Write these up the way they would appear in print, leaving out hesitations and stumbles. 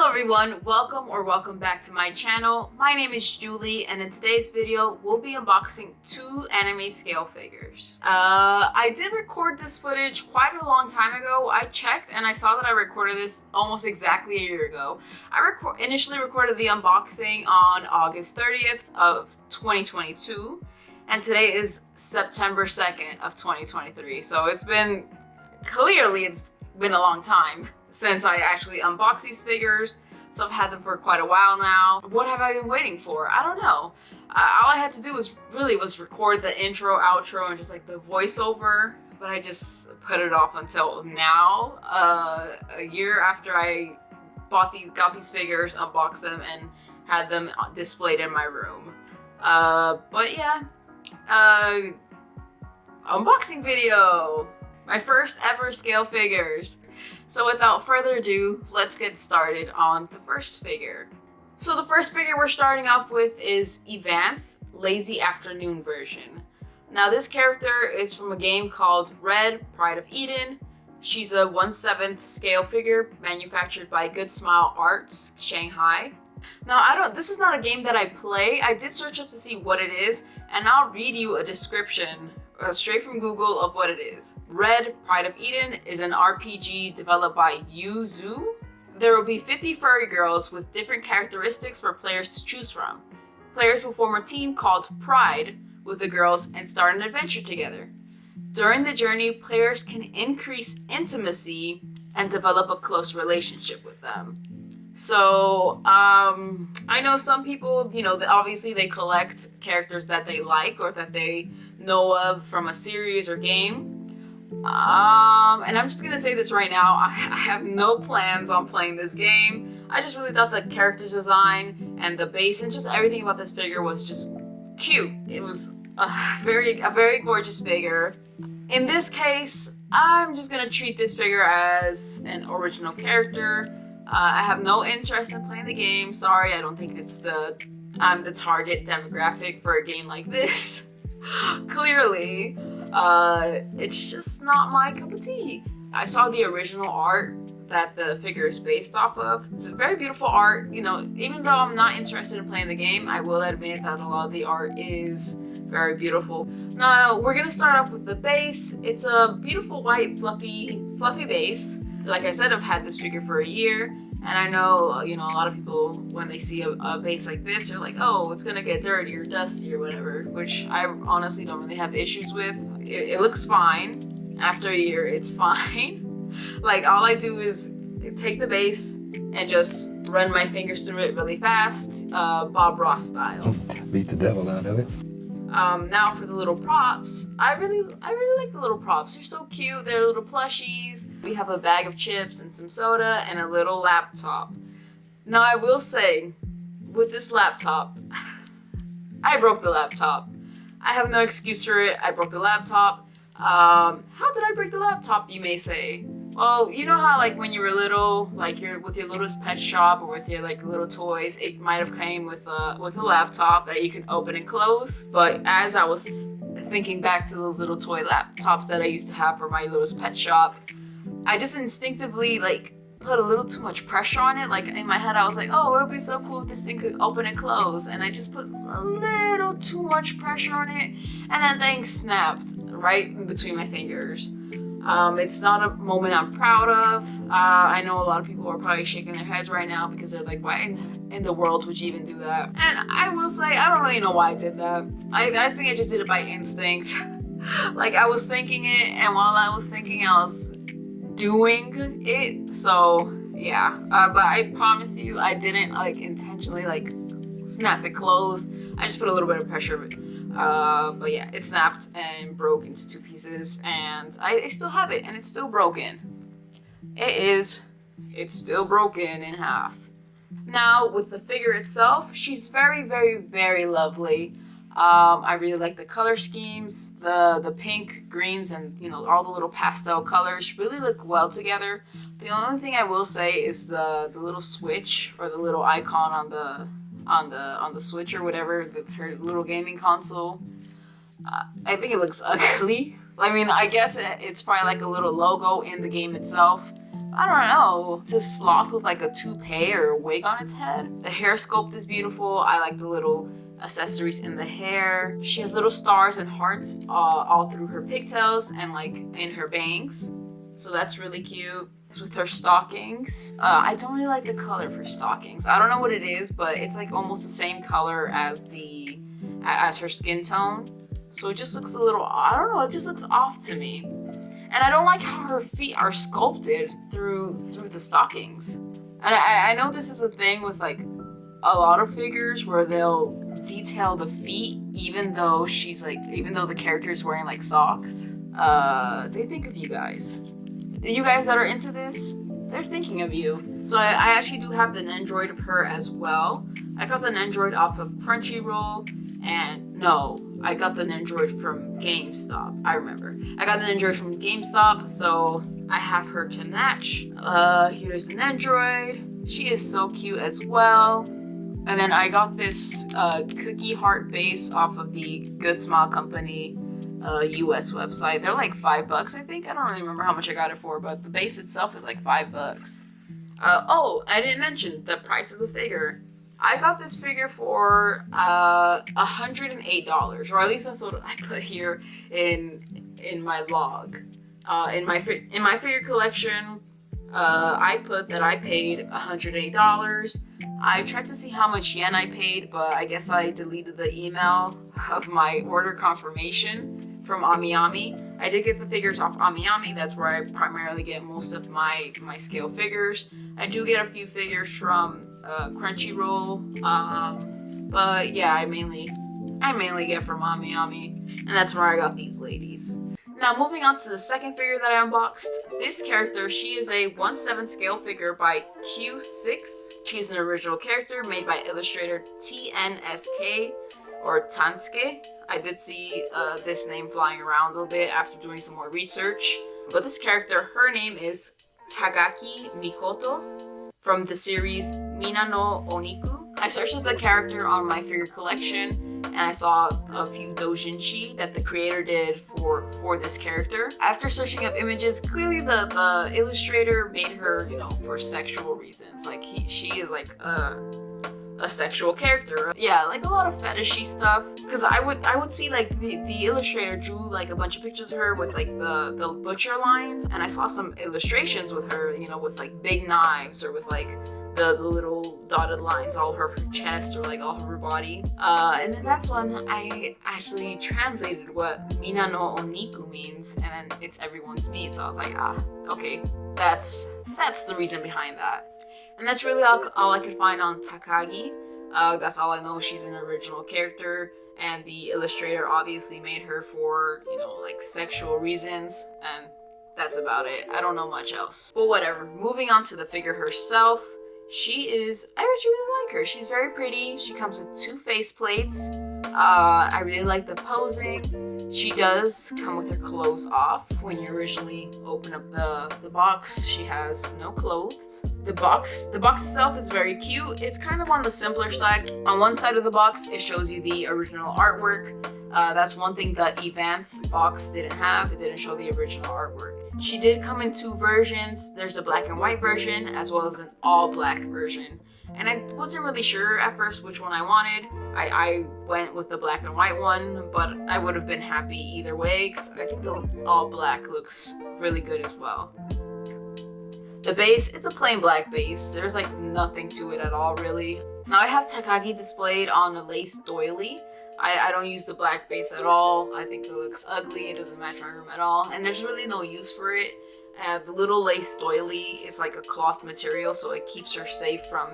Hello everyone, welcome back to my channel. My name is Julie, and in today's video we'll be unboxing two anime scale figures. I did record this footage quite a long time ago. I checked and I saw that I recorded this almost exactly a year ago. I initially recorded the unboxing on August 30th of 2022, and today is September 2nd of 2023. So it's been a long time since I actually unboxed these figures, so I've had them for quite a while now. What have I been waiting for? I don't know. All I had to do was record the intro, outro, and just like the voiceover, but I just put it off until now, a year after I got these figures, unboxed them, and had them displayed in my room. But yeah, unboxing video. My first ever scale figures. So without further ado, let's get started on the first figure. So the first figure we're starting off with is Evanthe, Lazy Afternoon version. Now this character is from a game called Red, Pride of Eden. She's a 1/7 scale figure manufactured by Good Smile Arts, Shanghai. Now this is not a game that I play. I did search up to see what it is, and I'll read you a description straight from Google of what it is. Red, Pride of Eden is an RPG developed by Yuzu. There will be 50 furry girls with different characteristics for players to choose from. Players will form a team called Pride with the girls and start an adventure together. During the journey, players can increase intimacy and develop a close relationship with them. So, I know some people, obviously they collect characters that they like or that they know of from a series or game. And I'm just gonna say this right now, I have no plans on playing this game. I just really thought the character design and the base and just everything about this figure was just cute. It was a very gorgeous figure. In this case, I'm just gonna treat this figure as an original character. I have no interest in playing the game. Sorry, I don't think I'm the target demographic for a game like this. Clearly, it's just not my cup of tea. I saw the original art that the figure is based off of. It's a very beautiful art. Even though I'm not interested in playing the game, I will admit that a lot of the art is very beautiful. Now, we're gonna start off with the base. It's a beautiful white fluffy base. Like I said, I've had this figure for a year, and I know, a lot of people, when they see a base like this, they're like, oh, it's gonna get dirty or dusty or whatever, which I honestly don't really have issues with. It looks fine. After a year, it's fine. Like, all I do is take the base and just run my fingers through it really fast, Bob Ross style. Beat the devil out of it. Now for the little props, I really like the little props. They're so cute. They're little plushies. We have a bag of chips and some soda and a little laptop. Now I will say, with this laptop, I broke the laptop. I have no excuse for it. I broke the laptop. How did I break the laptop, you may say? Well, you know how like when you were little, like you're with your little pet shop or with your like little toys, it might have came with a laptop that you can open and close. But as I was thinking back to those little toy laptops that I used to have for my little pet shop, I just instinctively like put a little too much pressure on it. Like in my head, I was like, oh, it would be so cool if this thing could open and close. And I just put a little too much pressure on it, and that thing snapped right in between my fingers. It's not a moment I'm proud of. I know a lot of people are probably shaking their heads right now because they're like, why in the world would you even do that? And I will say, I don't really know why I did that. I think I just did it by instinct. Like I was thinking it, and while I was thinking, I was doing it. So yeah, but I promise you, I didn't like intentionally like snap it closed. I just put a little bit of pressure. But yeah, it snapped and broke into two pieces, and I still have it, and it's still broken. It's still broken in half. Now, with the figure itself, she's very, very, very lovely. I really like the color schemes, the pink, greens, and all the little pastel colors really look well together. The only thing I will say is the little switch or the little icon on the Switch or whatever, her little gaming console. I think it looks ugly. I mean, I guess it's probably like a little logo in the game itself. I don't know. It's a sloth with like a toupee or a wig on its head. The hair sculpt is beautiful. I like the little accessories in the hair. She has little stars and hearts all through her pigtails and like in her bangs. So that's really cute. It's with her stockings. I don't really like the color of her stockings. I don't know what it is, but it's like almost the same color as her skin tone. So it just looks a little, I don't know, it just looks off to me. And I don't like how her feet are sculpted through the stockings. And I know this is a thing with like a lot of figures where they'll detail the feet even though the character is wearing like socks. They think of you guys. You guys that are into this, they're thinking of you. So I actually do have the Nendroid of her as well. I got the Nendroid off of Crunchyroll, and no, I got the Nendroid from GameStop. I remember. I got the Nendroid from GameStop, so I have her to match. Here's the Nendroid. She is so cute as well. And then I got this cookie heart base off of the Good Smile Company US website. They're like $5, I think. I don't really remember how much I got it for, but the base itself is like $5. Oh, I didn't mention the price of the figure. I got this figure for $108, or at least that's what I put here in my log. In my figure collection, I put that I paid $108. I tried to see how much yen I paid, but I guess I deleted the email of my order confirmation from AmiAmi. I did get the figures off AmiAmi. That's where I primarily get most of my scale figures. I do get a few figures from Crunchyroll, but yeah, I mainly get from AmiAmi, and that's where I got these ladies. Now moving on to the second figure that I unboxed. This character, she is a 1/7 scale figure by Q6. She's an original character made by illustrator TNSK or Tansuke. I did see this name flying around a little bit after doing some more research. But this character, her name is Takagi Mikoto from the series Minna no Oniku. I searched up the character on my figure collection, and I saw a few doujinshi that the creator did for this character. After searching up images, clearly the illustrator made her, for sexual reasons. Like she is like a sexual character. Yeah, like a lot of fetishy stuff. Because I would see like the illustrator drew like a bunch of pictures of her with like the butcher lines, and I saw some illustrations with her, with like big knives or with like the little dotted lines all over her chest or like all over her body. And then that's when I actually translated what Minna no Oniku means, and then it's everyone's meat. So I was like, okay, that's the reason behind that. And that's really all I could find on Takagi. That's all I know. She's an original character, and the illustrator obviously made her for, like sexual reasons, and that's about it. I don't know much else. But whatever. Moving on to the figure herself. I actually really like her. She's very pretty. She comes with 2 face plates. I really like the posing. She does come with her clothes off. When you originally open up the box, she has no clothes. The box itself is very cute. It's kind of on the simpler side. On one side of the box, it shows you the original artwork. That's one thing that Evanthe box didn't have. It didn't show the original artwork. She did come in 2 versions. There's a black and white version as well as an all black version. And I wasn't really sure at first which one I wanted. I went with the black and white one, but I would have been happy either way because I think the all black looks really good as well. The base, it's a plain black base. There's like nothing to it at all really. Now I have Takagi displayed on a lace doily. I don't use the black base at all. I think it looks ugly. It doesn't match my room at all. And there's really no use for it. The little lace doily is like a cloth material, so it keeps her safe from,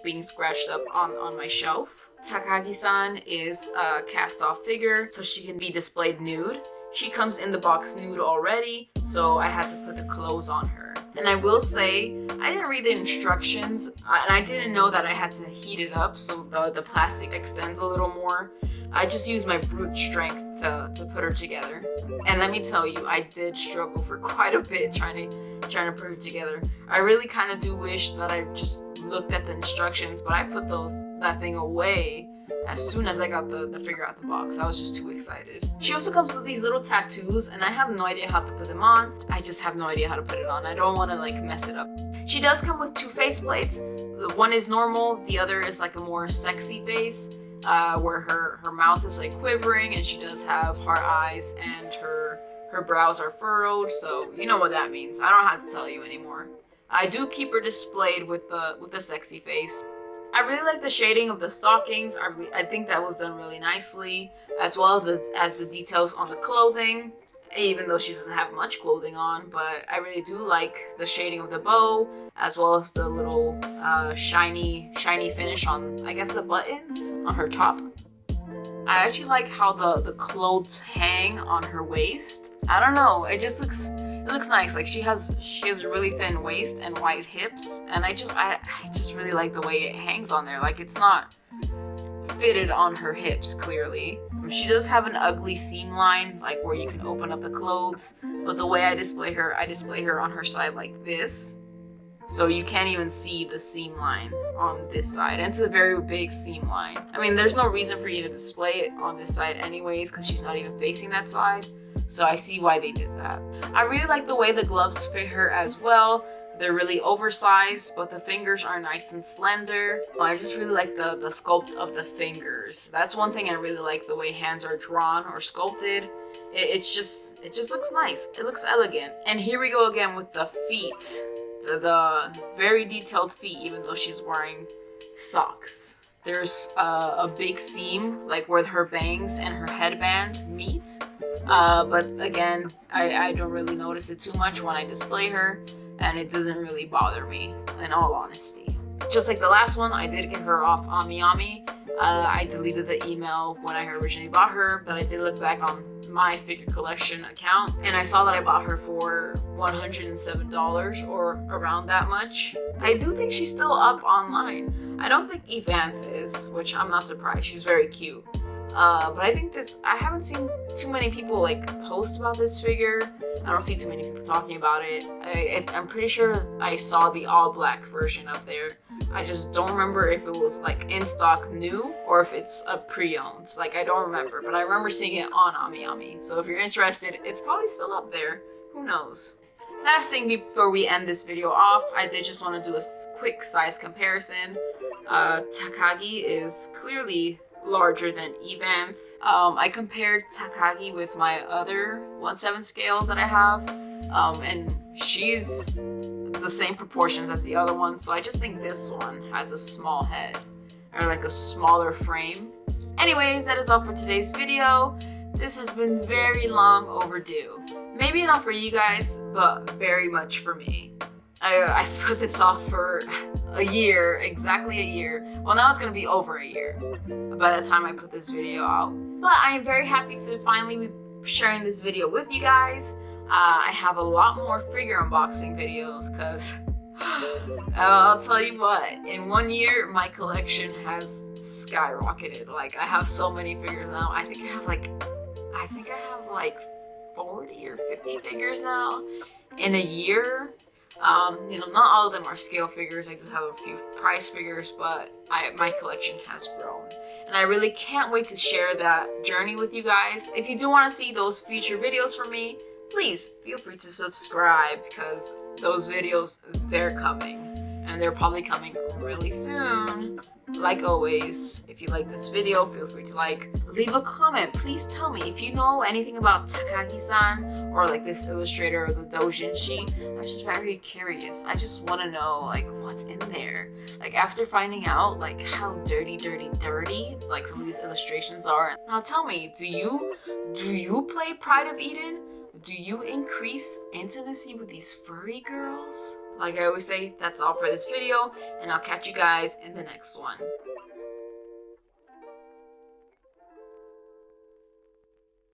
being scratched up on my shelf. Takagi-san is a cast-off figure, so she can be displayed nude. She comes in the box nude already, so I had to put the clothes on her. And I will say, I didn't read the instructions, and I didn't know that I had to heat it up so the plastic extends a little more. I just used my brute strength to put her together. And let me tell you, I did struggle for quite a bit trying to put her together. I really kind of do wish that I just looked at the instructions, but I put that thing away as soon as I got the figure out the box. I was just too excited. She also comes with these little tattoos, and I have no idea how to put them on. I just have no idea how to put it on. I don't want to like mess it up. She does come with 2 face plates. One is normal, the other is like a more sexy face, where her mouth is like quivering, and she does have hard eyes, and her brows are furrowed, so you know what that means. I don't have to tell you anymore. I do keep her displayed with the sexy face. I really like the shading of the stockings. I think that was done really nicely, as well as the details on the clothing, even though she doesn't have much clothing on. But I really do like the shading of the bow, as well as the little shiny finish on, I guess, the buttons on her top. I actually like how the clothes hang on her waist. I don't know, it looks nice. Like she has a really thin waist and wide hips, and I just really like the way it hangs on there. Like it's not fitted on her hips clearly. She does have an ugly seam line, like where you can open up the clothes, but the way I display her on her side like this. So you can't even see the seam line on this side. And it's a very big seam line. I mean, there's no reason for you to display it on this side anyways, because she's not even facing that side. So I see why they did that. I really like the way the gloves fit her as well. They're really oversized, but the fingers are nice and slender. I just really like the sculpt of the fingers. That's one thing I really like, the way hands are drawn or sculpted. It just looks nice. It looks elegant. And here we go again with the feet. The very detailed feet, even though she's wearing socks. There's a big seam, like where her bangs and her headband meet. But again, I don't really notice it too much when I display her, and it doesn't really bother me, in all honesty. Just like the last one, I did get her off AmiAmi. I deleted the email when I originally bought her, but I did look back on my figure collection account, and I saw that I bought her for $107 or around that much. I do think she's still up online. I don't think Evanthe is, which I'm not surprised. She's very cute. But I think I haven't seen too many people like post about this figure. I don't see too many people talking about it. I'm pretty sure I saw the all black version up there. I just don't remember if it was like in stock new or if it's a pre-owned. Like I don't remember, but I remember seeing it on AmiAmi. So if you're interested, it's probably still up there. Who knows? Last thing before we end this video off, I did just want to do a quick size comparison. Takagi is clearly larger than Evanthe. I compared Takagi with my other 1/7 scales that I have, and she's the same proportions as the other one, so I just think this one has a small head, or like a smaller frame. Anyways, that is all for today's video. This has been very long overdue. Maybe not for you guys, but very much for me. I put this off for a year, exactly a year. Well, now it's gonna be over a year by the time I put this video out. But I am very happy to finally be sharing this video with you guys. I have a lot more figure unboxing videos because I'll tell you what, in 1 year, my collection has skyrocketed. Like I have so many figures now. I think I have like 40 or 50 figures now in a year. You know, not all of them are scale figures. I do have a few price figures, but my collection has grown. And I really can't wait to share that journey with you guys. If you do want to see those future videos from me, please feel free to subscribe, because those videos, they're coming. And they're probably coming really soon. Like always, if you like this video, feel free to leave a comment. Please tell me if you know anything about Takagi-san or like this illustrator or the doujinshi. I'm just very curious. I just want to know like what's in there. Like after finding out like how dirty like some of these illustrations are. Now tell me, do you play Pride of Eden? Do you increase intimacy with these furry girls? Like I always say, that's all for this video, and I'll catch you guys in the next one.